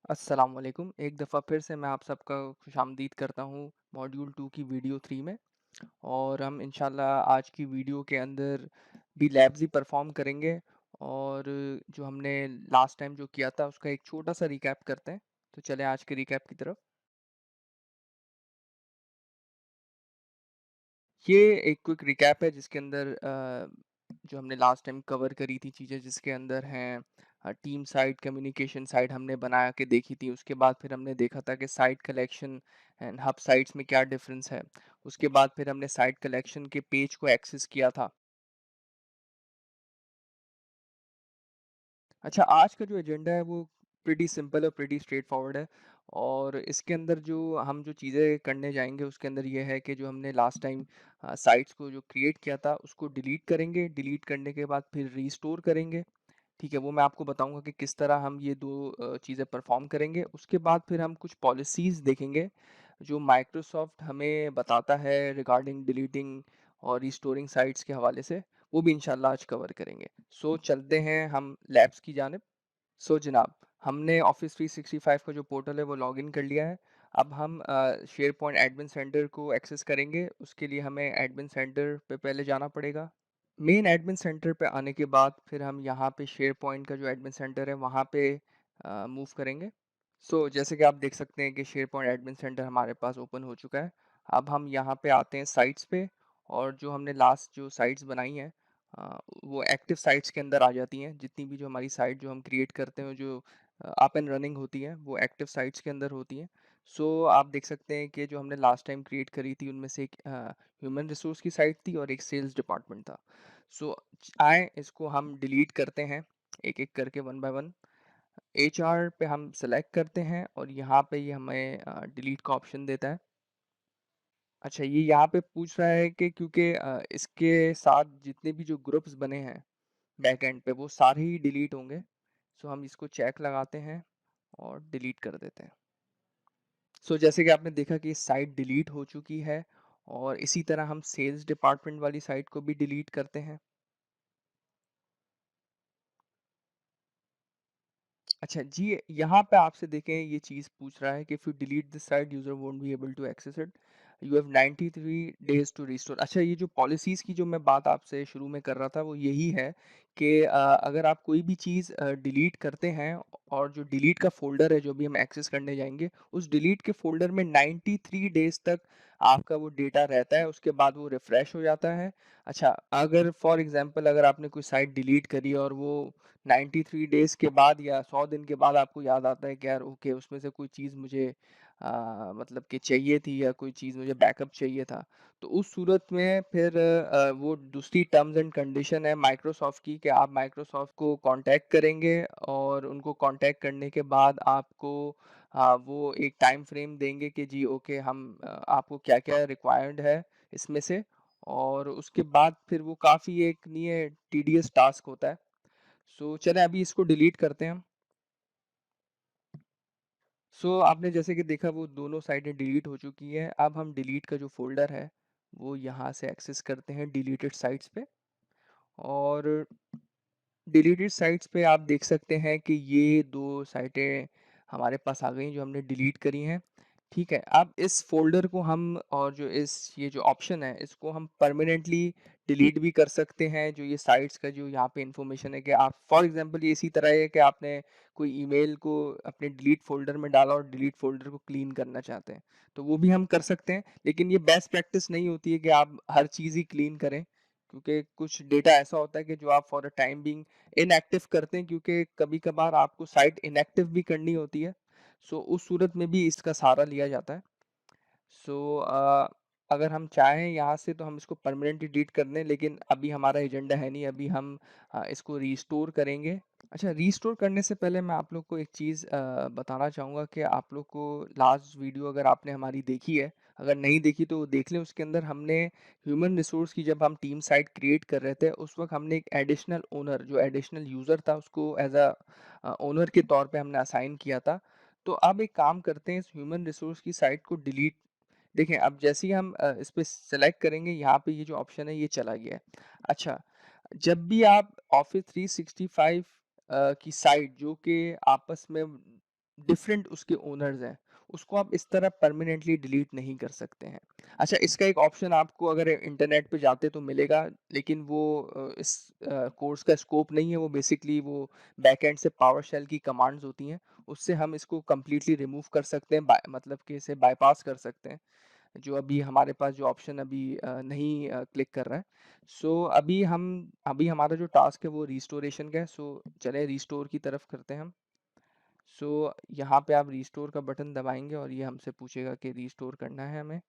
अस्सलाम वालेकुम। एक दफ़ा फिर से मैं आप सबका खुशामदीद करता हूँ मॉड्यूल 2 की वीडियो 3 में। और हम इंशाल्लाह आज की वीडियो के अंदर भी लैब्स ही परफ़ॉर्म करेंगे और जो हमने लास्ट टाइम जो किया था उसका एक छोटा-सा रिकैप करते हैं। तो चलें आज के रिकैप की तरफ। ये एक क्विक रिकैप है जिसके अंदर जो हमने लास्ट टाइम कवर करी थी चीज़ें जिसके अंदर हैं टीम साइट, कम्युनिकेशन साइट हमने बना के देखी थी। उसके बाद फिर हमने देखा था कि site collection and hub sites में क्या डिफरेंस है। उसके बाद फिर हमने साइट कलेक्शन के पेज को एक्सेस किया था। अच्छा, आज का जो एजेंडा है वो प्रीटी सिंपल और प्रीटी स्ट्रेट फॉरवर्ड है। और इसके अंदर जो हम जो चीज़ें करने जाएँगे उसके अंदर ये है कि जो हमने लास्ट टाइम साइट्स को जो क्रिएट किया था उसको डिलीट करेंगे। डिलीट करने के बाद फिर रीस्टोर करेंगे। ठीक है, वो मैं आपको बताऊँगा कि किस तरह हम ये 2 चीज़ें परफ़ॉर्म करेंगे। उसके बाद फिर हम कुछ पॉलिसीज़ देखेंगे, जो माइक्रोसॉफ्ट हमें बताता है रिगार्डिंग डिलीटिंग और रिस्टोरिंग साइट्स के हवाले से, वो भी इंशाल्लाह आज कवर करेंगे। सो चलते हैं हम लैब्स की जानिब। सो जनाब, हमने ऑफ़िस 365 का जो पोर्टल है वो लॉगिन कर लिया है। अब हम शेयरपॉइंट एडमिन सेंटर को एक्सेस करेंगे। उसके लिए हमें एडमिन सेंटर पे पहले जाना पड़ेगा। मेन एडमिन सेंटर पे आने के बाद फिर हम यहाँ पे शेयर पॉइंट का जो एडमिन सेंटर है वहाँ पे मूव करेंगे। सो जैसे कि आप देख सकते हैं कि शेयर पॉइंट एडमिन सेंटर हमारे पास ओपन हो चुका है। अब हम यहाँ पे आते हैं साइट्स पे। और जो हमने लास्ट जो साइट्स बनाई हैं वो एक्टिव साइट्स के अंदर आ जाती हैं। जितनी भी जो हमारी साइट जो हम क्रिएट करते हैं जो अप एंड रनिंग होती है वो एक्टिव साइट्स के अंदर होती हैं। सो आप देख सकते हैं कि जो हमने लास्ट टाइम क्रिएट करी थी उनमें से एक ह्यूमन रिसोर्स की साइट थी और एक सेल्स डिपार्टमेंट था। सो आए इसको हम डिलीट करते हैं एक एक करके वन बाय वन। एचआर पे हम सेलेक्ट करते हैं और यहाँ पे ये हमें डिलीट का ऑप्शन देता है। अच्छा, ये यहाँ पे पूछ रहा है कि क्योंकि इसके साथ जितने भी जो ग्रुप्स बने हैं बैकएंड पे वो सारे ही डिलीट होंगे। सो हम इसको चेक लगाते हैं और डिलीट कर देते हैं। सो जैसे कि आपने देखा कि साइट डिलीट हो चुकी है। और इसी तरह हम सेल्स डिपार्टमेंट वाली साइट को भी डिलीट करते हैं। अच्छा जी, यहाँ पे आपसे देखें ये चीज़ पूछ रहा है कि if you delete this site user won't be able to access it. You have 93 days to restore. अच्छा, ये जो पॉलिसीज़ की जो मैं बात आपसे शुरू में कर रहा था वो यही है कि अगर आप कोई भी चीज़ डिलीट करते हैं और जो डिलीट का फ़ोल्डर है जो भी हम एक्सेस करने जाएँगे, उस डिलीट के फ़ोल्डर में 93 डेज़ तक आपका वो डेटा रहता है, उसके बाद वो रिफ्रेश हो जाता है। अच्छा, अगर फॉर एग्ज़ाम्पल अगर आपने कोई साइट डिलीट करी और वो 93 डेज़ के बाद या 100 दिन के बाद आपको याद आता है कि यार ओके उसमें से कोई चीज़ मुझे मतलब कि चाहिए थी या कोई चीज़ मुझे बैकअप चाहिए था। तो उस सूरत में फिर वो दूसरी टर्म्स एंड कंडीशन है माइक्रोसॉफ्ट की कि आप माइक्रोसॉफ्ट को कांटेक्ट करेंगे और उनको कांटेक्ट करने के बाद आपको वो एक टाइम फ्रेम देंगे कि जी ओके हम आपको क्या-क्या रिक्वायर्ड है इसमें से। और उसके बाद फिर वो काफ़ी एक नहीं है टीडियस टास्क होता है। सो चलें अभी इसको डिलीट करते हैं हम। सो आपने जैसे कि देखा वो दोनों साइटें डिलीट हो चुकी हैं। अब हम डिलीट का जो फ़ोल्डर है वो यहाँ से एक्सेस करते हैं डिलीटेड साइट्स पे। और डिलीटेड साइट्स पे आप देख सकते हैं कि ये 2 साइटें हमारे पास आ गई जो हमने डिलीट करी हैं। ठीक है, अब इस फ़ोल्डर को हम और जो इस ये जो ऑप्शन है इसको हम परमानेंटली डिलीट भी कर सकते हैं। जो ये साइट्स का जो यहाँ पे इन्फॉर्मेशन है कि आप फॉर एग्ज़ाम्पल ये इसी तरह है कि आपने कोई ईमेल को अपने डिलीट फ़ोल्डर में डाला और डिलीट फ़ोल्डर को क्लीन करना चाहते हैं, तो वो भी हम कर सकते हैं। लेकिन ये बेस्ट प्रैक्टिस नहीं होती है कि आप हर चीज़ ही क्लीन करें, क्योंकि कुछ डेटा ऐसा होता है कि जो आप for a time being inactive करते हैं, क्योंकि कभी-कभार आपको साइट इनएक्टिव भी करनी होती है। सो उस सूरत में भी इसका सहारा लिया जाता है। सो अगर हम चाहें यहाँ से तो हम इसको परमानेंटली डिलीट कर दें, लेकिन अभी हमारा एजेंडा है नहीं, अभी हम इसको रीस्टोर करेंगे। अच्छा, रीस्टोर करने से पहले मैं आप लोग को एक चीज़ बताना चाहूँगा कि आप लोग को लास्ट वीडियो अगर आपने हमारी देखी है, अगर नहीं देखी तो देख लें। उसके अंदर हमने ह्यूमन रिसोर्स की जब हम टीम साइट क्रिएट कर रहे थे उस वक़्त हमने एक एडिशनल ओनर जो एडिशनल यूज़र था उसको एज़ ओनर के तौर पे हमने असाइन किया था। तो अब एक काम करते हैं, इस ह्यूमन रिसोर्स की साइट को डिलीट देखें। अब जैसे ही हम इस पे सेलेक्ट करेंगे यहाँ पे ये जो ऑप्शन है ये चला गया है। अच्छा, जब भी आप ऑफिस 365 की साइट जो कि आपस में डिफरेंट उसके ओनर्स हैं, उसको आप इस तरह परमानेंटली डिलीट नहीं कर सकते हैं। अच्छा, इसका एक ऑप्शन आपको अगर इंटरनेट पे जाते तो मिलेगा, लेकिन वो इस कोर्स का स्कोप नहीं है। वो बेसिकली वो बैकएंड से पावर शेल की कमांड्स होती हैं, उससे हम इसको कंप्लीटली रिमूव कर सकते हैं, मतलब कि इसे बाईपास कर सकते हैं, जो अभी हमारे पास जो ऑप्शन अभी नहीं क्लिक कर रहा है। सो अभी हमारा जो टास्क है वो रिस्टोरेशन का है। सो चले रिस्टोर की तरफ करते हैं हम। सो यहाँ पे आप रिस्टोर का बटन दबाएंगे और ये हमसे पूछेगा कि रिस्टोर करना है हमें।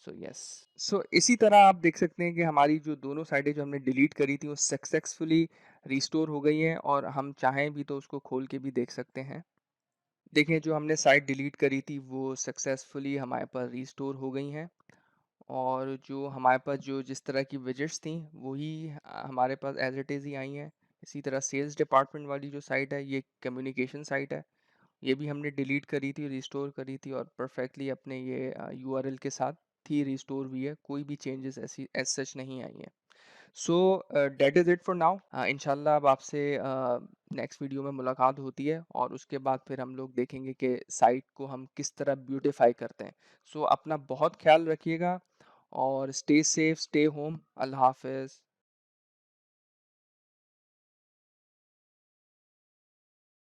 So yes. सो इसी तरह आप देख सकते हैं कि हमारी जो दोनों साइटें जो हमने डिलीट करी थी वो सक्सेसफुली रिस्टोर हो गई हैं, और हम चाहें भी तो उसको खोल के भी देख सकते हैं। देखिए, जो हमने साइट डिलीट करी थी वो सक्सेसफुली हमारे पास रिस्टोर हो गई हैं, और जो हमारे पास जो जिस तरह की विजेट्स थी वही हमारे पास एज इट इज़ ही आई हैं। इसी तरह सेल्स डिपार्टमेंट वाली जो साइट है ये कम्युनिकेशन साइट है, ये भी हमने डिलीट करी थी, रिस्टोर करी थी, और परफेक्टली अपने ये यूआरएल के साथ थी, रिस्टोर हुई है, कोई भी चेंजेस ऐसी एज सच नहीं आई हैं। So that is it for now. इंशाल्लाह अब आपसे नेक्स्ट वीडियो में मुलाकात होती है, और उसके बाद फिर हम लोग देखेंगे कि साइट को हम किस तरह ब्यूटीफाई करते हैं। सो अपना बहुत ख्याल रखिएगा, और स्टे सेफ, स्टे होम। अल्लाह हाफिज़।